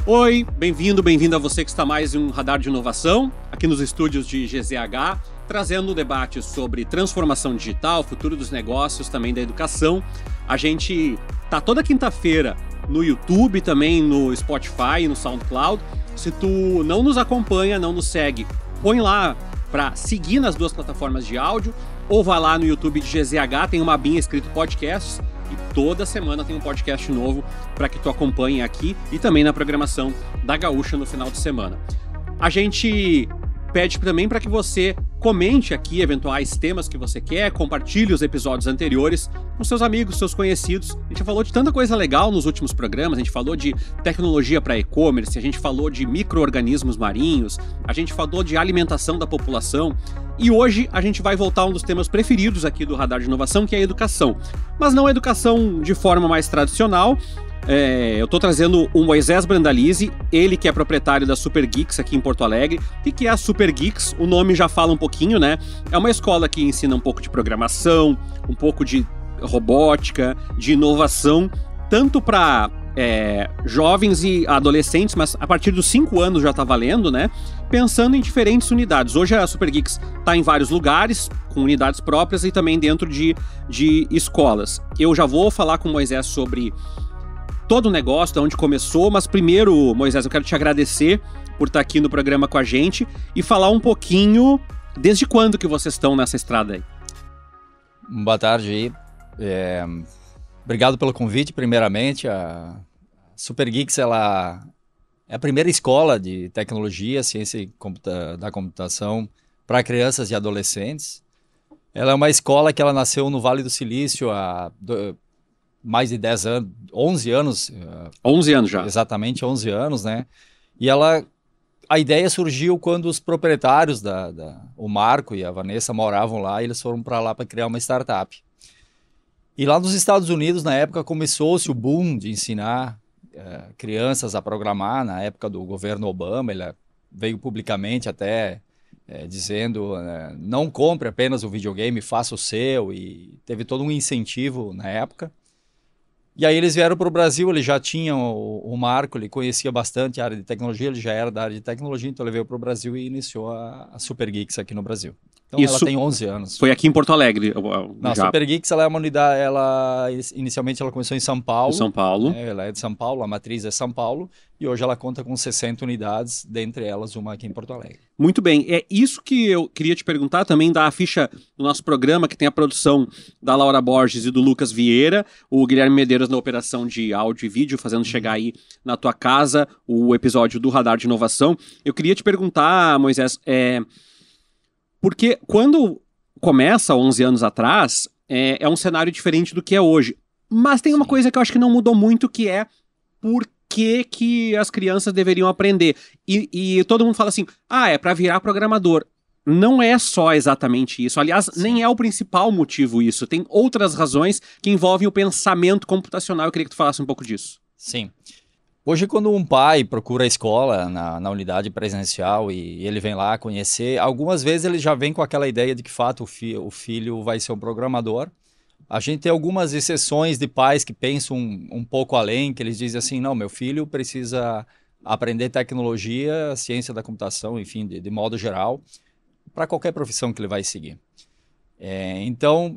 Oi, bem-vindo a você que está mais em um Radar de Inovação, aqui nos estúdios de GZH, trazendo debates sobre transformação digital, futuro dos negócios, também da educação. A gente tá toda quinta-feira no YouTube, também no Spotify e no SoundCloud. Se tu não nos acompanha, não nos segue, põe lá para seguir nas duas plataformas de áudio, ou vai lá no YouTube de GZH, tem uma abinha escrito podcasts, e toda semana tem um podcast novo para que tu acompanhe aqui e também na programação da Gaúcha no final de semana. A gente pede também para que você comente aqui eventuais temas que você quer, compartilhe os episódios anteriores com seus amigos, seus conhecidos. A gente já falou de tanta coisa legal nos últimos programas, a gente falou de tecnologia para e-commerce, a gente falou de micro-organismos marinhos, a gente falou de alimentação da população. E hoje a gente vai voltar a um dos temas preferidos aqui do Radar de Inovação, que é a educação. Mas não a educação de forma mais tradicional. Eu estou trazendo o Moisés Brandalize, ele que é proprietário da Super Geeks aqui em Porto Alegre. O que é a Super Geeks? O nome já fala um pouquinho, né? É uma escola que ensina um pouco de programação, um pouco de robótica, de inovação, tanto para jovens e adolescentes, mas a partir dos 5 anos já está valendo, né? Pensando em diferentes unidades. Hoje a Super Geeks está em vários lugares, com unidades próprias e também dentro de escolas. Eu já vou falar com o Moisés sobre todo o negócio, de onde começou, mas primeiro, Moisés, eu quero te agradecer por estar aqui no programa com a gente e falar um pouquinho desde quando que vocês estão nessa estrada aí. Boa tarde aí. Obrigado pelo convite, primeiramente. A Super Geeks, ela é a primeira escola de tecnologia, ciência e da computação para crianças e adolescentes. Ela é uma escola que ela nasceu no Vale do Silício há mais de 10 anos, 11 anos. 11 anos já. Exatamente, 11 anos, né? E a ideia surgiu quando os proprietários, o Marco e a Vanessa, moravam lá e eles foram para lá para criar uma startup. E lá nos Estados Unidos, na época, começou-se o boom de ensinar crianças a programar, na época do governo Obama. Ele veio publicamente até dizendo, não compre apenas o videogame, faça o seu, e teve todo um incentivo na época. E aí eles vieram para o Brasil, eles já tinham o Marco, ele conhecia bastante a área de tecnologia, ele já era da área de tecnologia, então ele veio para o Brasil e iniciou a Super Geeks aqui no Brasil. Então ela tem 11 anos. Foi aqui em Porto Alegre? Não, a Super Geeks ela é uma unidade, inicialmente ela começou em São Paulo. Em São Paulo. Ela é de São Paulo, a matriz é São Paulo, e hoje ela conta com 60 unidades, dentre elas uma aqui em Porto Alegre. Muito bem, é isso que eu queria te perguntar também da ficha do nosso programa, que tem a produção da Laura Borges e do Lucas Vieira, o Guilherme Medeiros na operação de áudio e vídeo, fazendo chegar aí na tua casa o episódio do Radar de Inovação. Eu queria te perguntar, Moisés, porque quando começa 11 anos atrás, é um cenário diferente do que é hoje. Mas tem uma coisa que eu acho que não mudou muito, que é por que as crianças deveriam aprender. E todo mundo fala assim, é para virar programador. Não é só exatamente isso. Aliás, nem é o principal motivo isso. Tem outras razões que envolvem o pensamento computacional. Eu queria que tu falasse um pouco disso. Sim. Hoje, quando um pai procura a escola na unidade presencial e ele vem lá conhecer, algumas vezes ele já vem com aquela ideia de que, de fato, o filho vai ser um programador. A gente tem algumas exceções de pais que pensam um pouco além, que eles dizem assim, não, meu filho precisa aprender tecnologia, ciência da computação, enfim, de modo geral, para qualquer profissão que ele vai seguir. Então,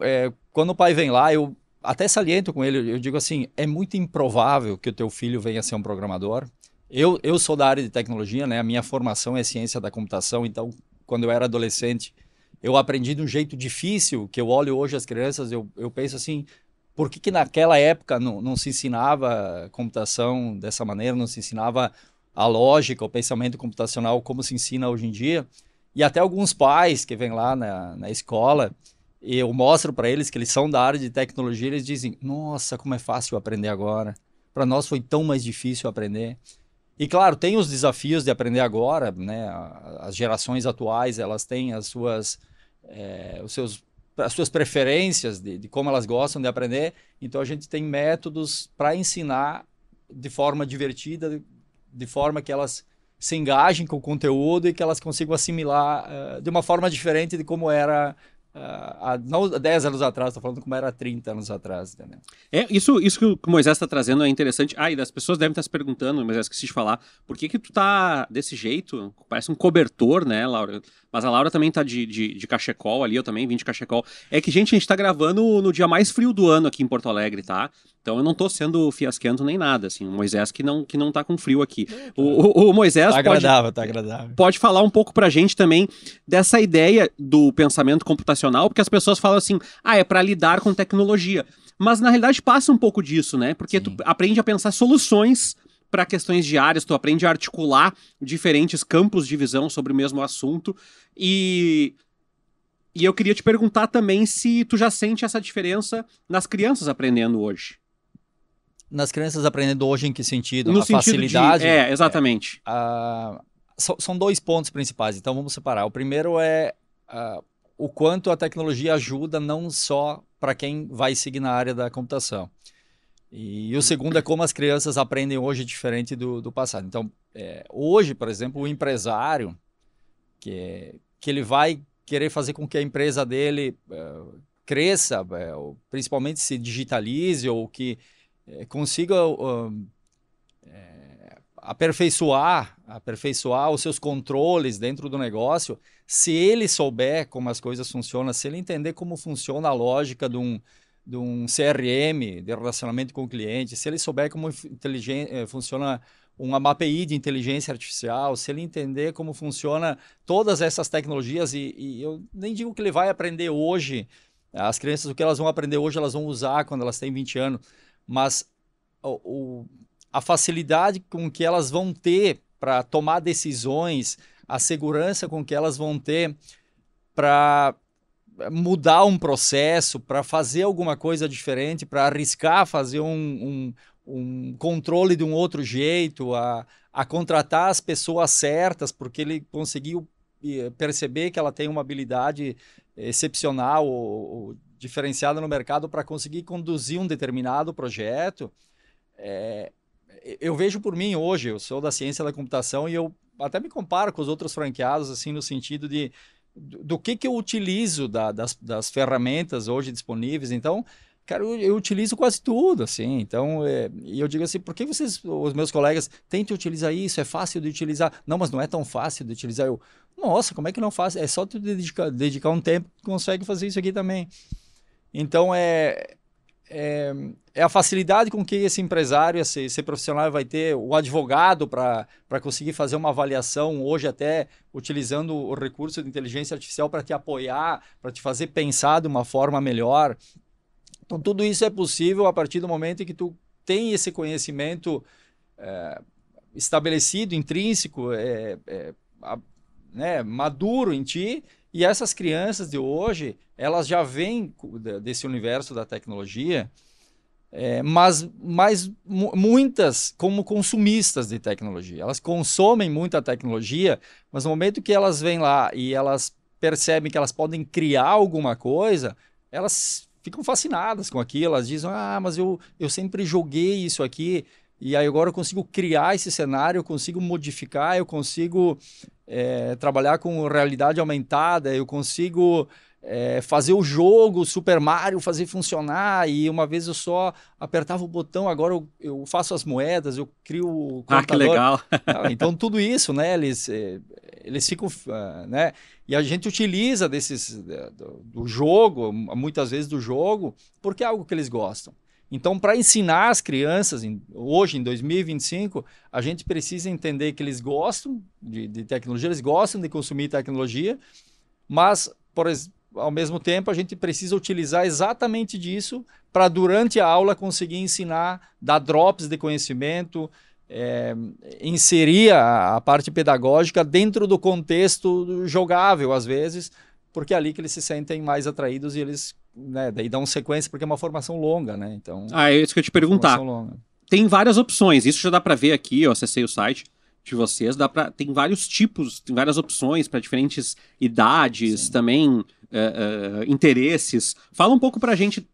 quando o pai vem lá, eu até saliento com ele, eu digo assim, é muito improvável que o teu filho venha a ser um programador. Eu sou da área de tecnologia, né? A minha formação é ciência da computação, então quando eu era adolescente, eu aprendi de um jeito difícil, que eu olho hoje as crianças, eu penso assim, por que naquela época não se ensinava computação dessa maneira, não se ensinava a lógica, o pensamento computacional como se ensina hoje em dia? E até alguns pais que vêm lá na escola, eu mostro para eles que eles são da área de tecnologia, eles dizem, nossa, como é fácil aprender agora. Para nós foi tão mais difícil aprender. E claro, tem os desafios de aprender agora, né? As gerações atuais, elas têm as suas preferências de como elas gostam de aprender. Então a gente tem métodos para ensinar de forma divertida, de forma que elas se engajem com o conteúdo e que elas consigam assimilar de uma forma diferente de como era não 10 anos atrás, estou falando como era 30 anos atrás, entendeu? Isso que o Moisés está trazendo é interessante. E das pessoas devem estar se perguntando, mas eu esqueci de falar, por que tu tá desse jeito? Parece um cobertor, né, Laura? Mas a Laura também tá de cachecol ali, eu também vim de cachecol. É que, gente, a gente tá gravando no dia mais frio do ano aqui em Porto Alegre, tá? Então eu não tô sendo fiasquento nem nada, assim. O Moisés que não tá com frio aqui. O Moisés tá agradável, tá agradável. Pode falar um pouco pra gente também dessa ideia do pensamento computacional, porque as pessoas falam assim, é para lidar com tecnologia. Mas na realidade passa um pouco disso, né? Porque tu aprende a pensar soluções para questões diárias, tu aprende a articular diferentes campos de visão sobre o mesmo assunto. E eu queria te perguntar também se tu já sente essa diferença nas crianças aprendendo hoje. Nas crianças aprendendo hoje em que sentido? No a sentido facilidade? Exatamente. São 2 pontos principais, então vamos separar. O primeiro é o quanto a tecnologia ajuda não só para quem vai seguir na área da computação. E o segundo é como as crianças aprendem hoje diferente do passado. Então, hoje, por exemplo, o empresário, que ele vai querer fazer com que a empresa dele cresça, principalmente se digitalize ou que consiga aperfeiçoar os seus controles dentro do negócio, se ele souber como as coisas funcionam, se ele entender como funciona a lógica de um CRM, de relacionamento com o cliente, se ele souber como funciona uma API de inteligência artificial, se ele entender como funciona todas essas tecnologias, e eu nem digo que ele vai aprender hoje, as crianças, o que elas vão aprender hoje, elas vão usar quando elas têm 20 anos, mas a facilidade com que elas vão ter para tomar decisões, a segurança com que elas vão ter para mudar um processo, para fazer alguma coisa diferente, para arriscar fazer um controle de um outro jeito, a contratar as pessoas certas, porque ele conseguiu perceber que ela tem uma habilidade excepcional ou diferenciada no mercado para conseguir conduzir um determinado projeto. Eu vejo por mim hoje, eu sou da ciência da computação e eu até me comparo com os outros franqueados, assim, no sentido do que eu utilizo das ferramentas hoje disponíveis. Então, cara, eu utilizo quase tudo, assim. Então, e eu digo assim, por que os meus colegas, tentem utilizar isso, é fácil de utilizar. Não, mas não é tão fácil de utilizar. Nossa, como é que não faz? É só tu dedicar um tempo que consegue fazer isso aqui também. Então, é a facilidade com que esse empresário, esse profissional vai ter, o advogado para conseguir fazer uma avaliação, hoje até utilizando o recurso de inteligência artificial para te apoiar, para te fazer pensar de uma forma melhor. Então, tudo isso é possível a partir do momento em que tu tem esse conhecimento estabelecido, intrínseco, maduro em ti. E essas crianças de hoje, elas já vêm desse universo da tecnologia, mas muitas como consumistas de tecnologia. Elas consomem muita tecnologia, mas no momento que elas vêm lá e elas percebem que elas podem criar alguma coisa, elas ficam fascinadas com aquilo. Elas dizem, mas eu sempre joguei isso aqui, e aí agora eu consigo criar esse cenário, eu consigo modificar, eu consigo trabalhar com realidade aumentada, eu consigo fazer o jogo Super Mario fazer funcionar, e uma vez eu só apertava o botão, agora eu faço as moedas, eu crio o computador. Que legal! Então tudo isso, né, eles ficam, né, e a gente utiliza do jogo, muitas vezes do jogo, porque é algo que eles gostam. Então, para ensinar as crianças, hoje, em 2025, a gente precisa entender que eles gostam de tecnologia, eles gostam de consumir tecnologia, mas, ao mesmo tempo, a gente precisa utilizar exatamente disso para, durante a aula, conseguir ensinar, dar drops de conhecimento, inserir a parte pedagógica dentro do contexto jogável, às vezes, porque é ali que eles se sentem mais atraídos e eles, né, daí dão sequência, porque é uma formação longa, né? Então, é isso que eu ia te perguntar. Tem várias opções, isso já dá para ver aqui, eu acessei o site de vocês, tem vários tipos, tem várias opções para diferentes idades, sim, também interesses. Fala um pouco pra gente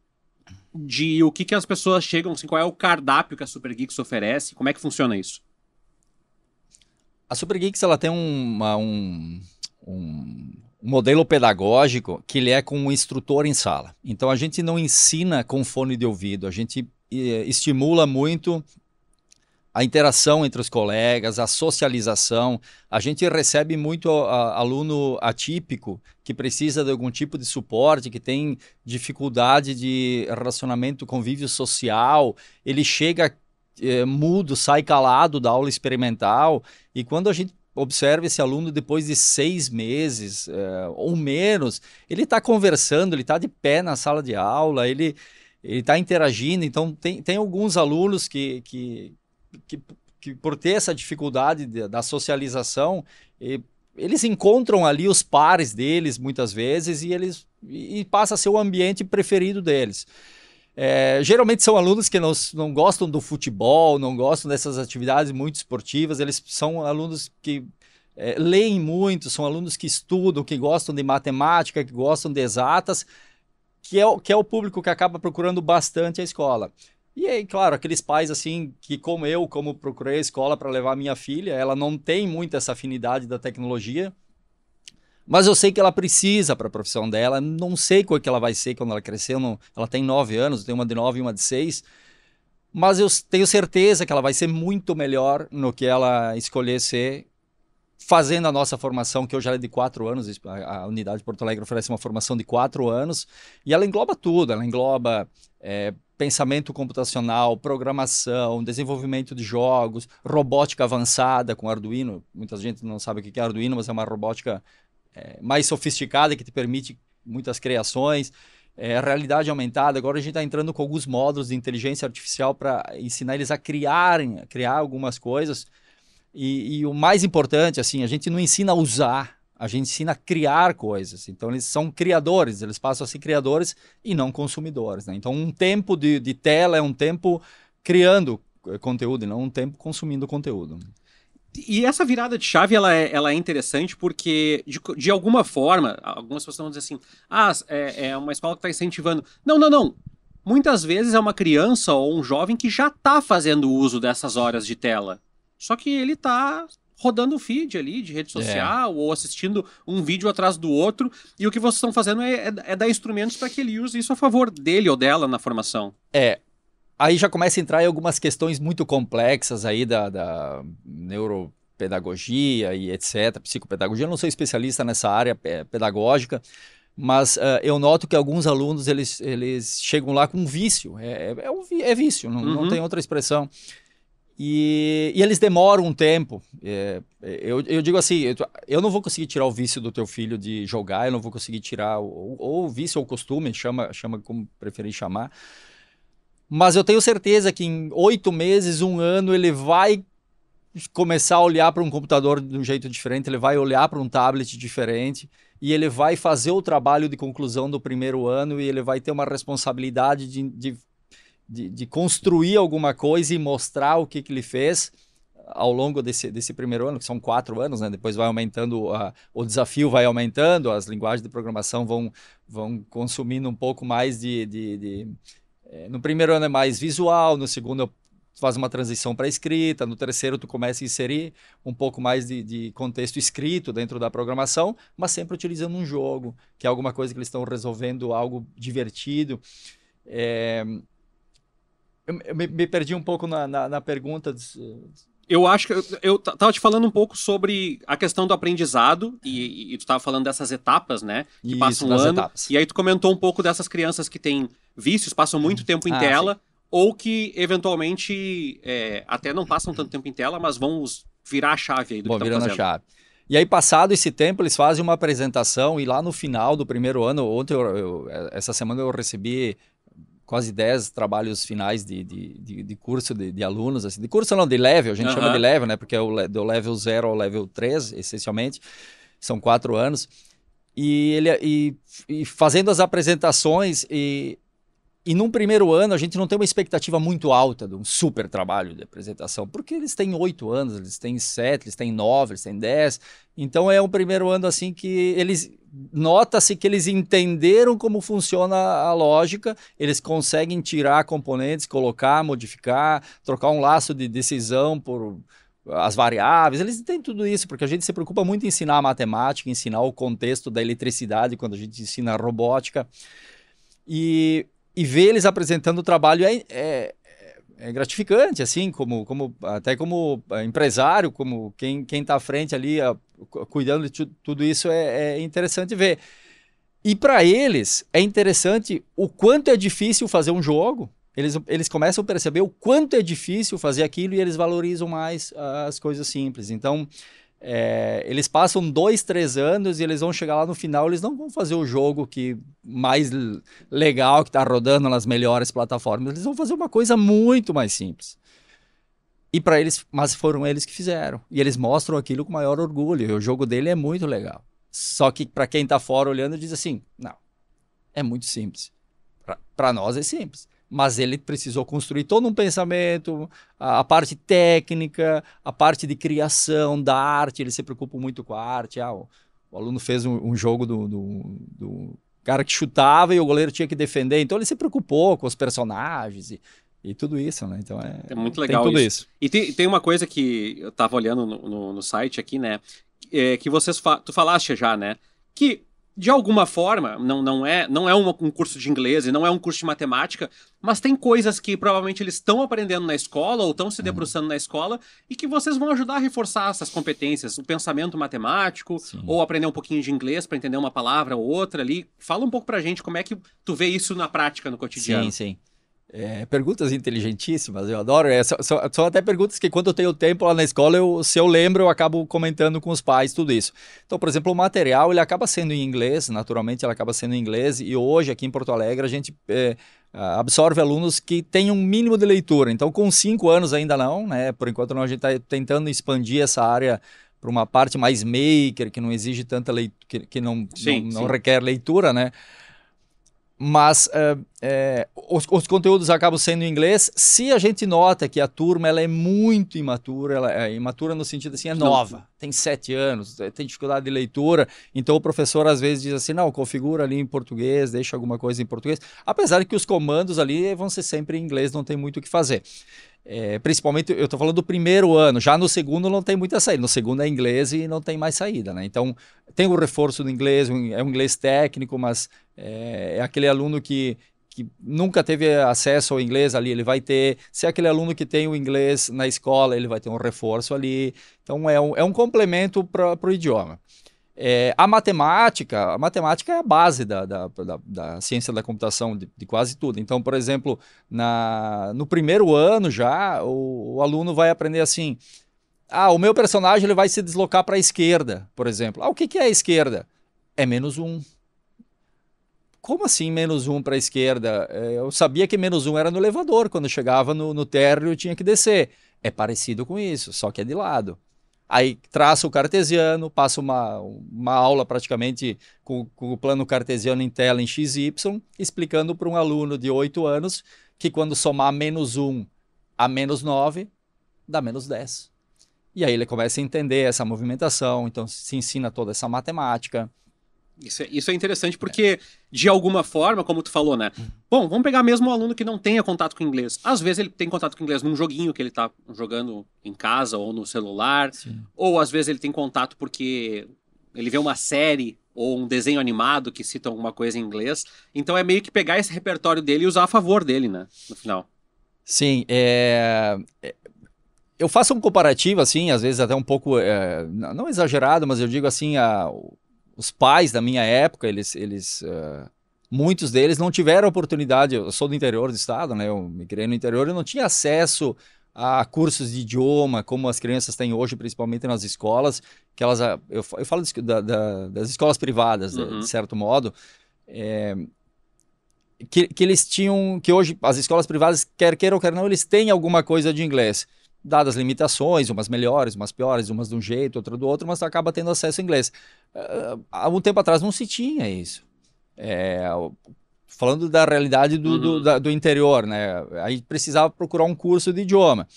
de o que as pessoas chegam, assim, qual é o cardápio que a Super Geeks oferece, como é que funciona isso? A Super Geeks, ela tem um modelo pedagógico que ele é com um instrutor em sala. Então a gente não ensina com fone de ouvido, a gente estimula muito a interação entre os colegas, a socialização. A gente recebe muito aluno atípico que precisa de algum tipo de suporte, que tem dificuldade de relacionamento, convívio social. Ele chega mudo, sai calado da aula experimental. E quando a gente observa esse aluno depois de 6 meses ou menos, ele está conversando, ele está de pé na sala de aula, ele está interagindo. Então tem alguns alunos que por ter essa dificuldade da socialização, eles encontram ali os pares deles muitas vezes e passa a ser o ambiente preferido deles. Geralmente são alunos que não gostam do futebol, não gostam dessas atividades muito esportivas, eles são alunos que leem muito, são alunos que estudam, que gostam de matemática, que gostam de exatas, que é o público que acaba procurando bastante a escola. E aí, claro, aqueles pais assim, que como procurei a escola para levar minha filha, ela não tem muito essa afinidade da tecnologia, mas eu sei que ela precisa para a profissão dela, não sei qual que ela vai ser quando ela crescer, ela tem 9 anos, eu tenho uma de 9 e uma de 6, mas eu tenho certeza que ela vai ser muito melhor no que ela escolher ser, fazendo a nossa formação, que hoje ela é de 4 anos, a Unidade de Porto Alegre oferece uma formação de 4 anos, e ela engloba tudo, ela engloba pensamento computacional, programação, desenvolvimento de jogos, robótica avançada com Arduino. Muita gente não sabe o que é Arduino, mas é uma robótica mais sofisticada que te permite muitas criações. Realidade aumentada. Agora a gente está entrando com alguns módulos de inteligência artificial para ensinar eles a criar algumas coisas. E o mais importante, assim, a gente não ensina a usar, a gente ensina a criar coisas. Então eles são criadores, eles passam a ser criadores e não consumidores, né? Então um tempo de tela é um tempo criando conteúdo e não um tempo consumindo conteúdo. E essa virada de chave, ela é interessante porque, de alguma forma, algumas pessoas vão dizer assim, é uma escola que está incentivando. Não. Muitas vezes é uma criança ou um jovem que já está fazendo uso dessas horas de tela. Só que ele está rodando o feed ali de rede social ou assistindo um vídeo atrás do outro, e o que vocês estão fazendo é dar instrumentos para que ele use isso a favor dele ou dela na formação. Aí já começa a entrar em algumas questões muito complexas aí da neuropedagogia e etc, psicopedagogia. Eu não sou especialista nessa área pedagógica, mas eu noto que alguns alunos eles chegam lá com um vício, é vício, não tem outra expressão. E eles demoram um tempo. Eu digo assim, eu não vou conseguir tirar o vício do teu filho de jogar, eu não vou conseguir tirar ou o vício ou o costume, chama como preferir chamar. Mas eu tenho certeza que em 8 meses, 1 ano, ele vai começar a olhar para um computador de um jeito diferente, ele vai olhar para um tablet diferente e ele vai fazer o trabalho de conclusão do primeiro ano e ele vai ter uma responsabilidade de construir alguma coisa e mostrar o que ele fez ao longo desse primeiro ano, que são 4 anos, né? Depois vai aumentando, o desafio vai aumentando, as linguagens de programação vão consumindo um pouco mais no primeiro ano é mais visual, no segundo faz uma transição para escrita, no terceiro tu começa a inserir um pouco mais de contexto escrito dentro da programação, mas sempre utilizando um jogo, que é alguma coisa que eles estão resolvendo, algo divertido. Eu me perdi um pouco na pergunta. Eu acho que eu tava te falando um pouco sobre a questão do aprendizado e tu tava falando dessas etapas, né? Que passam um ano. Etapas. E aí tu comentou um pouco dessas crianças que têm vícios, passam muito tempo em tela, sim. Ou que eventualmente até não passam tanto tempo em tela, mas vão virar a chave aí do que estão fazendo. A chave. E aí, passado esse tempo, eles fazem uma apresentação e lá no final do primeiro ano, ontem, essa semana eu recebi quase 10 trabalhos finais de curso de alunos, assim, de curso não, de level, a gente chama de level, né, porque é do level 0 ao level 3, essencialmente, são 4 anos, e fazendo as apresentações, e num primeiro ano a gente não tem uma expectativa muito alta de um super trabalho de apresentação, porque eles têm 8 anos, eles têm 7, eles têm 9, eles têm 10, então é um primeiro ano assim que nota-se que eles entenderam como funciona a lógica, eles conseguem tirar componentes, colocar, modificar, trocar um laço de decisão por as variáveis, eles entendem tudo isso, porque a gente se preocupa muito em ensinar a matemática, ensinar o contexto da eletricidade quando a gente ensina a robótica. E ver eles apresentando o trabalho é gratificante, assim, até como empresário, como quem está à frente ali, cuidando de tudo isso, é interessante ver. E para eles, é interessante o quanto é difícil fazer um jogo. Eles começam a perceber o quanto é difícil fazer aquilo e eles valorizam mais as coisas simples. Então, eles passam 2, 3 anos e eles vão chegar lá no final, eles não vão fazer o jogo mais legal, que está rodando nas melhores plataformas, eles vão fazer uma coisa muito mais simples. E para eles, mas foram eles que fizeram. E eles mostram aquilo com maior orgulho. E o jogo dele é muito legal. Só que para quem está fora olhando, diz assim, não, é muito simples. Para nós é simples. Mas ele precisou construir todo um pensamento, a parte técnica, a parte de criação da arte, ele se preocupa muito com a arte. O aluno fez um jogo do cara que chutava e o goleiro tinha que defender, então ele se preocupou com os personagens e tudo isso, né? Então é muito legal tem tudo isso. E tem uma coisa que eu estava olhando no site aqui, né? Que tu falaste já, né? Que de alguma forma, não é um curso de inglês e não é um curso de matemática, mas tem coisas que provavelmente eles estão aprendendo na escola ou estão se debruçando na escola e que vocês vão ajudar a reforçar essas competências, o pensamento matemático, ou aprender um pouquinho de inglês para entender uma palavra ou outra ali. Fala um pouco pra gente como é que tu vê isso na prática, no cotidiano. Sim. Perguntas inteligentíssimas, eu adoro. São até perguntas que quando eu tenho tempo lá na escola, se eu lembro, eu acabo comentando com os pais, tudo isso. Então, por exemplo, o material, ele acaba sendo em inglês, naturalmente ele acaba sendo em inglês, e hoje aqui em Porto Alegre a gente absorve alunos que têm um mínimo de leitura. Então, com 5 anos ainda não, né? Por enquanto não, a gente está tentando expandir essa área para uma parte mais maker, que não exige tanta leitura, que não requer leitura, né? Mas os conteúdos acabam sendo em inglês. Se a gente nota que a turma ela é muito imatura, ela é imatura no sentido assim, é nova, tem 7 anos, tem dificuldade de leitura, então o professor às vezes diz assim, não, configura ali em português, deixa alguma coisa em português, apesar de que os comandos ali vão ser sempre em inglês, não tem muito o que fazer. Principalmente, eu estou falando do primeiro ano, já no segundo não tem muita saída, no segundo é inglês e não tem mais saída, né? Então tem o reforço do inglês, é um inglês técnico, mas é aquele aluno que nunca teve acesso ao inglês ali, ele vai ter, se é aquele aluno que tem o inglês na escola, ele vai ter um reforço ali, então é um complemento para o idioma. A matemática é a base da ciência da computação, de quase tudo. Então, por exemplo, no primeiro ano já, o aluno vai aprender assim, o meu personagem ele vai se deslocar para a esquerda, por exemplo. O que é a esquerda? É -1. Como assim -1 para a esquerda? Eu sabia que -1 era no elevador, quando chegava no térreo eu tinha que descer. É parecido com isso, só que é de lado. Aí traça o cartesiano, passa uma aula praticamente com o plano cartesiano em tela em XY, explicando para um aluno de 8 anos que quando somar -1 a -9, dá -10. E aí ele começa a entender essa movimentação, então se ensina toda essa matemática. Isso é interessante porque, de alguma forma, como tu falou, né? Bom, vamos pegar mesmo um aluno que não tenha contato com inglês. Às vezes ele tem contato com inglês num joguinho que ele tá jogando em casa ou no celular. Sim. Ou às vezes ele tem contato porque ele vê uma série ou um desenho animado que cita alguma coisa em inglês. Então é meio que pegar esse repertório dele e usar a favor dele, né? No final. Sim, eu faço um comparativo, assim, às vezes até um pouco, não exagerado, mas eu digo assim, os pais da minha época, muitos deles não tiveram oportunidade. Eu sou do interior do estado, né? Eu me criei no interior, eu não tinha acesso a cursos de idioma, como as crianças têm hoje, principalmente nas escolas, que eu falo das escolas privadas, de certo modo, que eles tinham, que hoje as escolas privadas, quer queiram ou quer não, eles têm alguma coisa de inglês. Dadas limitações, umas melhores, umas piores, umas de um jeito, outra do outro, mas acaba tendo acesso ao inglês. Há um tempo atrás não se tinha isso. Falando da realidade do interior, né? Aí precisava procurar um curso de idioma.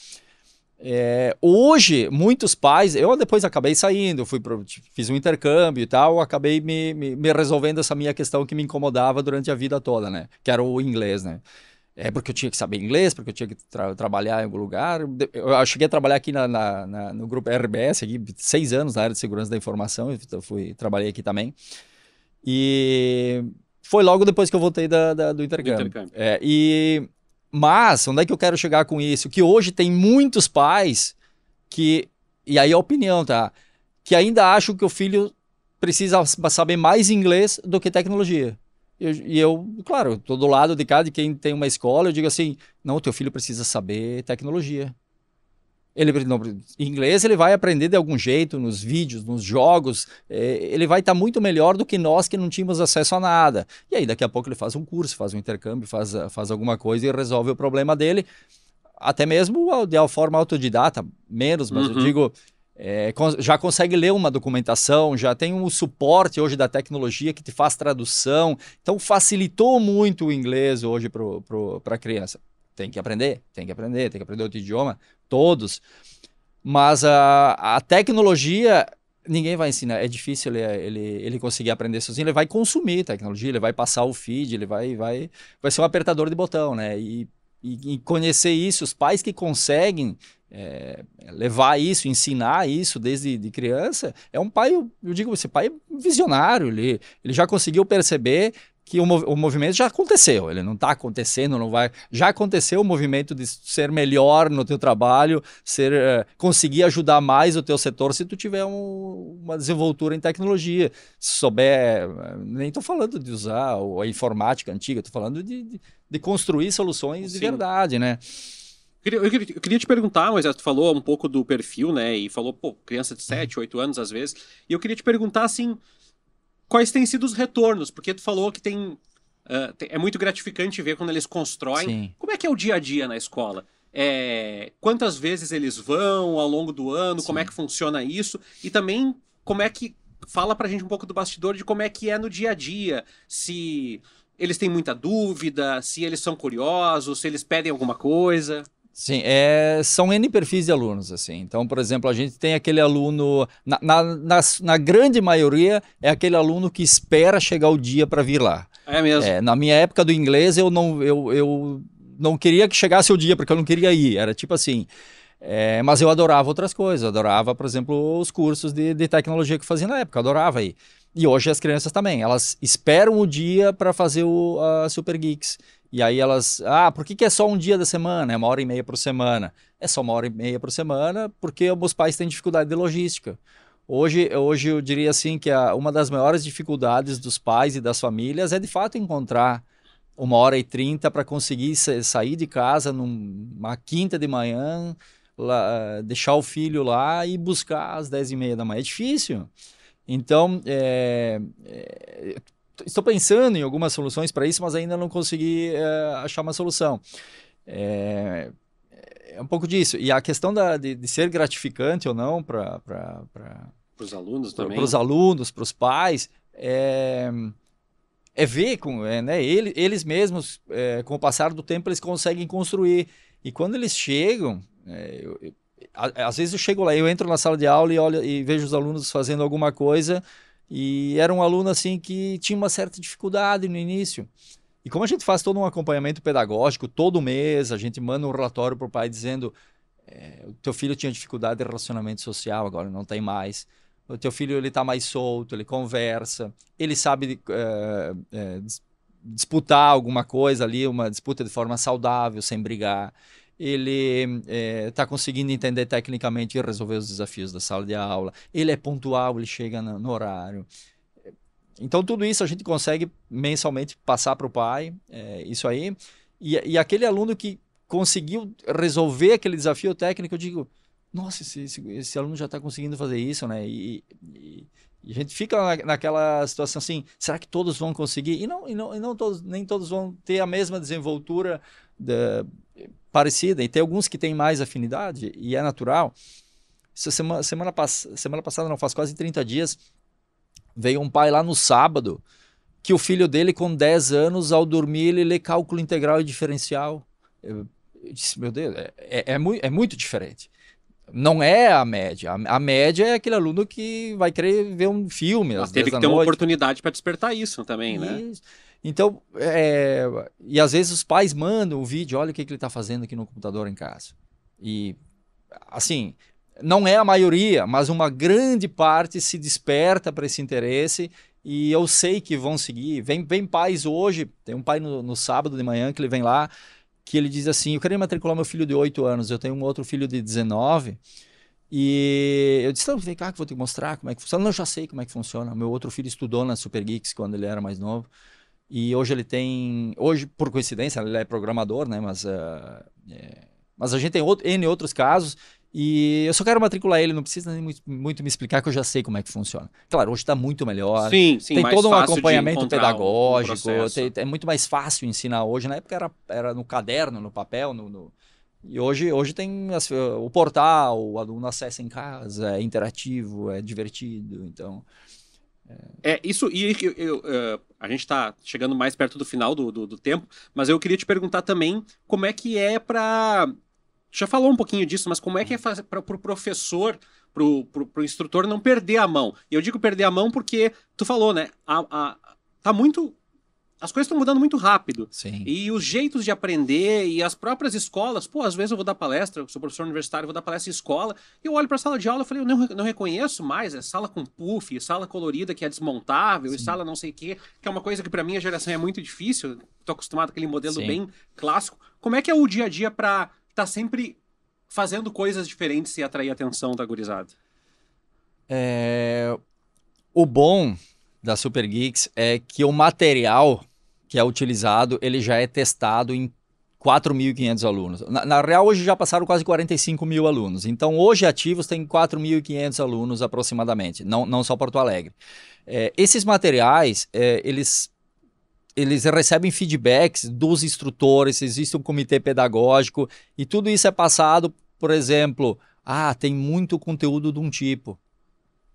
Hoje, muitos pais... Eu depois acabei saindo, fiz um intercâmbio e tal, acabei me resolvendo essa minha questão que me incomodava durante a vida toda, né? Que era o inglês, né? É porque eu tinha que saber inglês, porque eu tinha que trabalhar em algum lugar. Eu cheguei a trabalhar aqui no grupo RBS, aqui, 6 anos na área de segurança da informação, então trabalhei aqui também. E foi logo depois que eu voltei do intercâmbio. Mas, onde é que eu quero chegar com isso? Que hoje tem muitos pais que, e aí a opinião, tá? Que ainda acham que o filho precisa saber mais inglês do que tecnologia. Claro, estou do lado de cá, de quem tem uma escola, eu digo assim, não, o teu filho precisa saber tecnologia. Inglês ele vai aprender de algum jeito, nos vídeos, nos jogos, ele vai estar muito melhor do que nós que não tínhamos acesso a nada. E aí daqui a pouco ele faz um curso, faz um intercâmbio, faz alguma coisa e resolve o problema dele, até mesmo de forma autodidata, menos, mas eu digo... já consegue ler uma documentação, já tem um suporte hoje da tecnologia que te faz tradução, então facilitou muito o inglês hoje para a criança. Tem que aprender outro idioma, todos, mas a tecnologia ninguém vai ensinar, é difícil ele conseguir aprender sozinho, ele vai consumir tecnologia, ele vai passar o feed, ele vai ser um apertador de botão, né? E conhecer isso, os pais que conseguem levar isso, ensinar isso desde de criança, é um pai, eu digo, esse pai é visionário, ele já conseguiu perceber que o movimento já aconteceu, ele não está acontecendo, não vai, já aconteceu o movimento de ser melhor no teu trabalho, conseguir ajudar mais o teu setor se tu tiver uma desenvoltura em tecnologia, se souber, nem estou falando de usar a informática antiga, estou falando de construir soluções de verdade, né? Eu queria te perguntar, Moisés, tu falou um pouco do perfil, né, e falou, criança de 7, 8 anos às vezes, e eu queria te perguntar, assim, quais têm sido os retornos, porque tu falou que é muito gratificante ver quando eles constroem. Sim. Como é que é o dia a dia na escola? Quantas vezes eles vão ao longo do ano? Sim. Como é que funciona isso? E também, como é que... Fala pra gente um pouco do bastidor de como é que é no dia a dia, se eles têm muita dúvida, se eles são curiosos, se eles pedem alguma coisa... Sim, são N perfis de alunos, assim. Então, por exemplo, a gente tem aquele aluno, na grande maioria, é aquele aluno que espera chegar o dia para vir lá. É mesmo? Na minha época do inglês, eu não queria que chegasse o dia, porque eu não queria ir. Era tipo assim, mas eu adorava outras coisas. Eu adorava, por exemplo, os cursos de tecnologia que eu fazia na época, eu adorava ir. E hoje as crianças também, elas esperam o dia para fazer a Super Geeks. E aí elas, por que é só um dia da semana? É 1h30 por semana. É só 1h30 por semana porque os pais têm dificuldade de logística. Hoje eu diria assim que uma das maiores dificuldades dos pais e das famílias é de fato encontrar 1h30 para conseguir sair de casa numa quinta de manhã, deixar o filho lá e buscar às 10h30 da manhã. É difícil. Então, estou pensando em algumas soluções para isso, mas ainda não consegui achar uma solução. É um pouco disso. E a questão de ser gratificante ou não para os alunos também. Para os alunos, para os pais, ver né, eles mesmos, com o passar do tempo, eles conseguem construir. E quando eles chegam... às vezes eu chego lá, eu entro na sala de aula e olho e vejo os alunos fazendo alguma coisa e era um aluno assim que tinha uma certa dificuldade no início. E como a gente faz todo um acompanhamento pedagógico, todo mês a gente manda um relatório para o pai dizendo o teu filho tinha dificuldade de relacionamento social, agora não tem mais. O teu filho ele está mais solto, ele conversa, ele sabe disputar alguma coisa ali, uma disputa de forma saudável, sem brigar. Ele está conseguindo entender tecnicamente e resolver os desafios da sala de aula. Ele é pontual, ele chega no horário. Então, tudo isso a gente consegue mensalmente passar para o pai, isso aí. E aquele aluno que conseguiu resolver aquele desafio técnico, eu digo, nossa, esse aluno já está conseguindo fazer isso, né? E a gente fica naquela situação assim, será que todos vão conseguir? E não todos, nem todos vão ter a mesma desenvoltura parecida, e tem alguns que têm mais afinidade, e é natural. Semana passada, não faz quase 30 dias, veio um pai lá no sábado, que o filho dele com 10 anos, ao dormir, ele lê cálculo integral e diferencial. Eu disse, meu Deus, é muito diferente. Não é a média. A média é aquele aluno que vai querer ver um filme. Mas teve que ter uma oportunidade para despertar isso também, né? Então, e às vezes os pais mandam o vídeo, olha o que ele está fazendo aqui no computador em casa. E, assim, não é a maioria, mas uma grande parte se desperta para esse interesse e eu sei que vão seguir. Vem pais hoje, tem um pai no sábado de manhã que ele vem lá, que ele diz assim, eu queria matricular meu filho de 8 anos, eu tenho um outro filho de 19, e eu disse, vem cá que vou te mostrar como é que funciona. Não, eu já sei como é que funciona. Meu outro filho estudou na Super Geeks quando ele era mais novo. E hoje hoje, por coincidência, ele é programador, né? Mas a gente tem N outros casos e eu só quero matricular ele, não precisa nem muito me explicar que eu já sei como é que funciona. Claro, hoje está muito melhor. Sim, tem mais todo um fácil acompanhamento pedagógico, um é muito mais fácil ensinar hoje. Na época era no caderno, no papel, E hoje tem o portal, o aluno acessa em casa, é interativo, é divertido, então... Isso, e a gente está chegando mais perto do final do tempo, mas eu queria te perguntar também como é que é para... Já falou um pouquinho disso, mas como é que é para o professor, para o instrutor não perder a mão? E eu digo perder a mão porque tu falou, né? Tá muito... As coisas estão mudando muito rápido. Sim. E os jeitos de aprender e as próprias escolas... Às vezes eu vou dar palestra, eu sou professor universitário, vou dar palestra em escola, e eu olho para a sala de aula e falei, eu não reconheço mais, é sala com puff, sala colorida que é desmontável, e sala não sei o quê, que é uma coisa que para minha geração é muito difícil, estou acostumado com aquele modelo bem clássico. Como é que é o dia a dia para estar sempre fazendo coisas diferentes e atrair a atenção da gurizada? O bom da Super Geeks é que o material que é utilizado, ele já é testado em 4.500 alunos. Na real, hoje já passaram quase 45 mil alunos. Então, hoje ativos tem 4.500 alunos aproximadamente, não só Porto Alegre. Esses materiais, eles recebem feedbacks dos instrutores, existe um comitê pedagógico e tudo isso é passado, por exemplo, tem muito conteúdo de um tipo.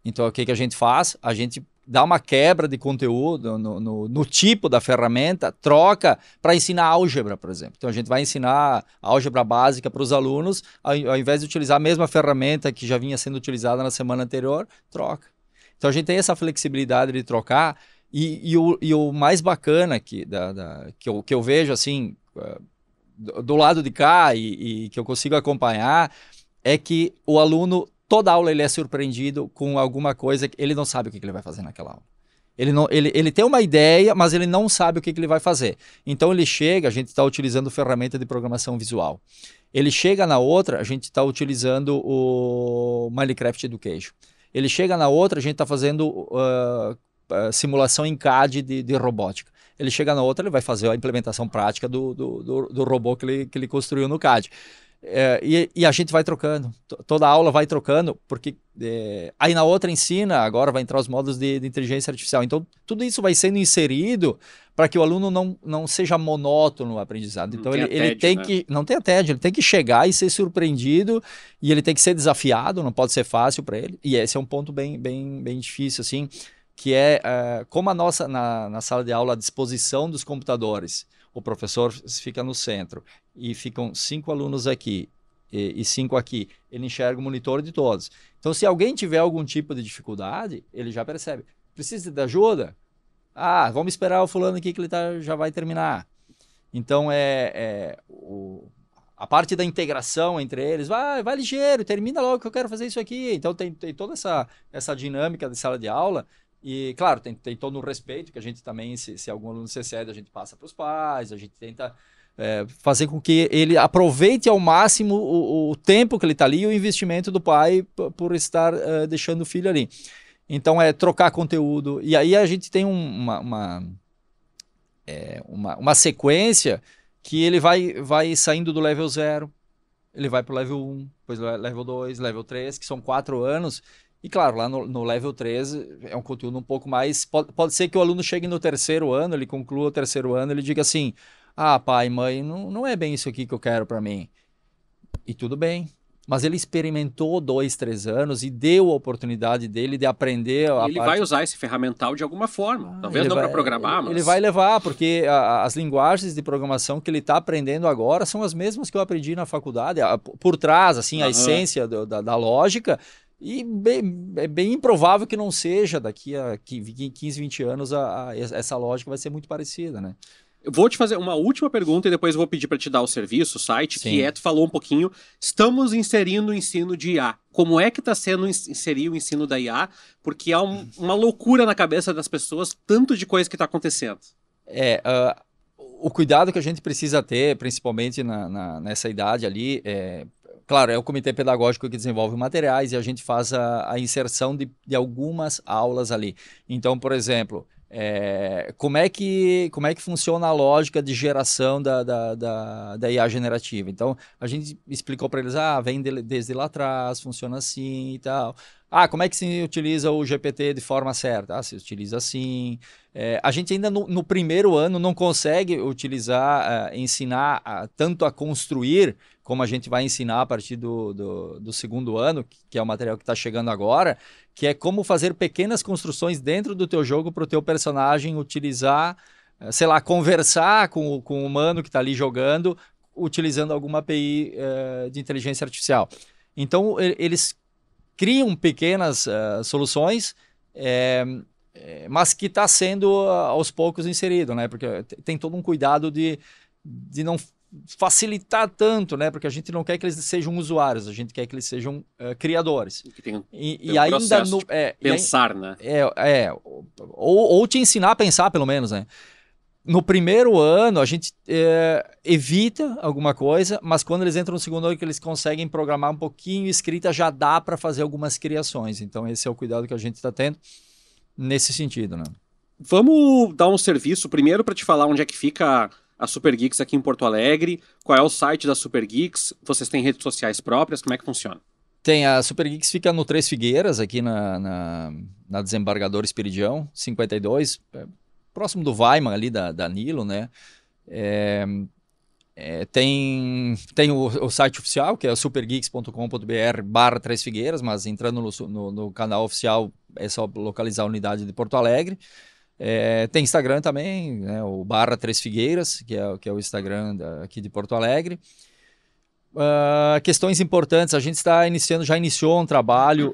Então, o que a gente faz? A gente dá uma quebra de conteúdo no tipo da ferramenta, troca para ensinar álgebra, por exemplo. Então, a gente vai ensinar álgebra básica para os alunos, ao invés de utilizar a mesma ferramenta que já vinha sendo utilizada na semana anterior, troca. Então, a gente tem essa flexibilidade de trocar e o mais bacana que eu vejo, assim, do lado de cá e que eu consigo acompanhar, é que o aluno... Toda aula ele é surpreendido com alguma coisa que ele não sabe o que ele vai fazer naquela aula. Ele tem uma ideia, mas ele não sabe o que ele vai fazer. Então ele chega, a gente está utilizando ferramenta de programação visual. Ele chega na outra, a gente está utilizando o Minecraft Education. Ele chega na outra, a gente está fazendo simulação em CAD de robótica. Ele chega na outra, ele vai fazer a implementação prática do robô que ele construiu no CAD. E a gente vai trocando, toda a aula vai trocando, porque aí na outra ensina, agora vai entrar os módulos de inteligência artificial. Então, tudo isso vai sendo inserido para que o aluno não seja monótono no aprendizado. Então, ele tem que, não tenha tédio, ele tem que chegar e ser surpreendido, e ele tem que ser desafiado, não pode ser fácil para ele. E esse é um ponto bem difícil, assim, que como a nossa, na sala de aula, a disposição dos computadores, o professor fica no centro e ficam 5 alunos aqui e 5 aqui. Ele enxerga o monitor de todos. Então, se alguém tiver algum tipo de dificuldade, ele já percebe. Precisa de ajuda? Vamos esperar o fulano aqui que ele já vai terminar. Então, a parte da integração entre eles, vai ligeiro, termina logo que eu quero fazer isso aqui. Então, tem toda essa dinâmica de sala de aula. E, claro, tem todo o respeito, que a gente também, se algum aluno se excede, a gente passa para os pais, a gente tenta fazer com que ele aproveite ao máximo o tempo que ele está ali e o investimento do pai por estar deixando o filho ali. Então, trocar conteúdo. E aí a gente tem uma sequência que ele vai saindo do level 0, ele vai para o level 1, depois level 2, level 3, que são 4 anos. E claro, lá no level 3 é um conteúdo um pouco mais... Pode ser que o aluno chegue no 3º ano, ele conclua o 3º ano, ele diga assim, pai, mãe, não é bem isso aqui que eu quero para mim. E tudo bem. Mas ele experimentou 2, 3 anos e deu a oportunidade dele de aprender... Ele vai usar esse ferramental de alguma forma. Talvez não para programar, mas... Ele vai levar, porque as linguagens de programação que ele está aprendendo agora são as mesmas que eu aprendi na faculdade. Por trás, assim, a essência da lógica... E é bem improvável que não seja daqui a 15, 20 anos essa lógica vai ser muito parecida, né? Eu vou te fazer uma última pergunta e depois eu vou pedir para te dar o serviço, o site, Sim. que tu falou um pouquinho, estamos inserindo o ensino de IA. Como é que está sendo inserir o ensino da IA? Porque há uma loucura na cabeça das pessoas, tanto de coisa que está acontecendo. O cuidado que a gente precisa ter, principalmente nessa idade ali, claro, é o comitê pedagógico que desenvolve materiais e a gente faz a inserção de algumas aulas ali. Então, por exemplo, como é que funciona a lógica de geração da IA generativa? Então, a gente explicou para eles, vem desde lá atrás, funciona assim e tal. Como é que se utiliza o GPT de forma certa? Se utiliza assim. A gente ainda no primeiro ano não consegue utilizar, ensinar tanto a construir, como a gente vai ensinar a partir do segundo ano, que é o material que está chegando agora, que é como fazer pequenas construções dentro do teu jogo para o teu personagem utilizar, sei lá, conversar com o humano que está ali jogando, utilizando alguma API de inteligência artificial. Então, eles criam pequenas soluções, mas que está sendo aos poucos inserido, né? Porque tem todo um cuidado de não facilitar tanto, né? Porque a gente não quer que eles sejam usuários, a gente quer que eles sejam criadores. Que tem E ainda no pensar, né? Ou te ensinar a pensar, pelo menos, né? No primeiro ano, a gente evita alguma coisa, mas quando eles entram no segundo ano, que eles conseguem programar um pouquinho escrita, já dá para fazer algumas criações. Então, esse é o cuidado que a gente está tendo nesse sentido, né? Vamos dar um serviço primeiro para te falar onde é que fica a Super Geeks aqui em Porto Alegre, qual é o site da Super Geeks, vocês têm redes sociais próprias, como é que funciona? Tem, a Super Geeks fica no Três Figueiras, aqui na Desembargador Esperidião, 52, próximo do Weiman ali da Nilo, né? Tem o site oficial, que é supergeeks.com.br/Três Figueiras, mas entrando no canal oficial é só localizar a unidade de Porto Alegre. Tem Instagram também, né, o /Três Figueiras, que é o Instagram aqui de Porto Alegre. Questões importantes, a gente já iniciou um trabalho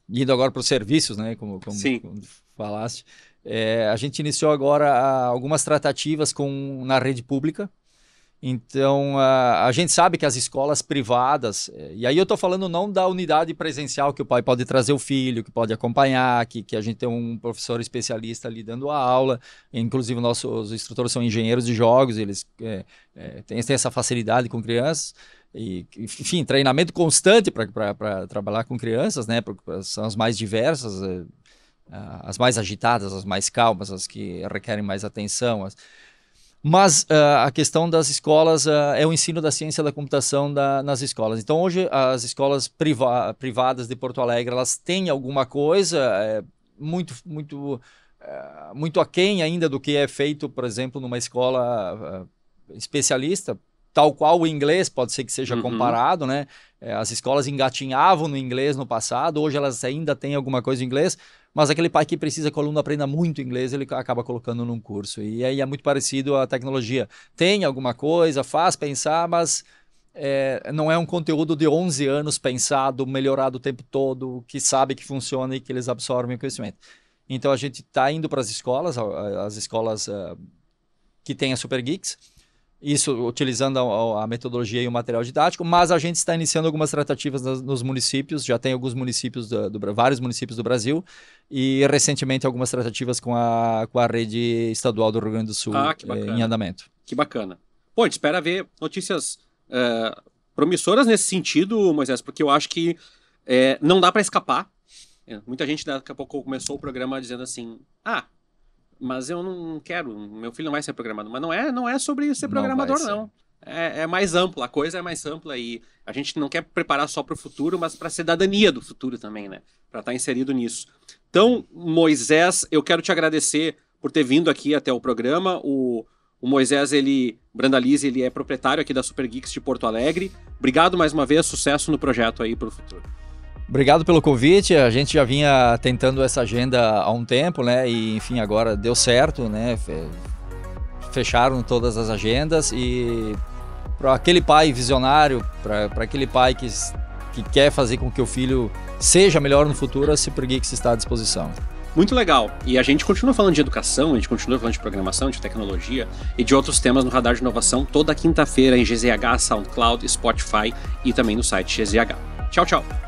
indo agora para os serviços, né, como falaste. A gente iniciou agora algumas tratativas na rede pública. Então, a gente sabe que as escolas privadas, e aí eu estou falando não da unidade presencial, que o pai pode trazer o filho, que pode acompanhar, que a gente tem um professor especialista ali dando a aula, inclusive nossos instrutores são engenheiros de jogos, eles têm essa facilidade com crianças, e, enfim, treinamento constante para trabalhar com crianças, né, são as mais diversas, as mais agitadas, as mais calmas, as que requerem mais atenção, mas a questão das escolas é o ensino da ciência da computação nas escolas. Então, hoje, as escolas privadas de Porto Alegre, elas têm alguma coisa muito aquém ainda do que é feito, por exemplo, numa escola especialista, tal qual o inglês pode ser que seja comparado, né? As escolas engatinhavam no inglês no passado, hoje elas ainda têm alguma coisa em inglês, mas aquele pai que precisa que o aluno aprenda muito inglês, ele acaba colocando num curso. E aí é muito parecido à tecnologia. Tem alguma coisa, faz pensar, mas não é um conteúdo de 11 anos pensado, melhorado o tempo todo, que sabe que funciona e que eles absorvem o conhecimento. Então a gente está indo para as escolas que têm a Super Geeks, isso utilizando a metodologia e o material didático, mas a gente está iniciando algumas tratativas nos municípios, já tem alguns municípios, vários municípios do Brasil, e recentemente algumas tratativas com a rede estadual do Rio Grande do Sul em andamento. Que bacana. Pô, a gente espera ver notícias promissoras nesse sentido, Moisés, porque eu acho que não dá para escapar. Muita gente daqui a pouco começou o programa dizendo assim, mas eu não quero, meu filho não vai ser programador. Mas não é sobre ser programador, não. É mais ampla, a coisa é mais ampla e a gente não quer preparar só para o futuro, mas para a cidadania do futuro também, né? Para estar inserido nisso. Então, Moisés, eu quero te agradecer por ter vindo aqui até o programa. O Moisés, Brandalize, ele é proprietário aqui da Super Geeks de Porto Alegre. Obrigado mais uma vez, sucesso no projeto aí para o futuro. Obrigado pelo convite, a gente já vinha tentando essa agenda há um tempo, né, e enfim, agora deu certo, né, fecharam todas as agendas e para aquele pai visionário, para aquele pai que que quer fazer com que o filho seja melhor no futuro, a Supergeeks está à disposição. Muito legal. E a gente continua falando de educação, a gente continua falando de programação, de tecnologia e de outros temas no Radar de Inovação toda quinta-feira em GZH, SoundCloud, Spotify e também no site GZH. Tchau, tchau.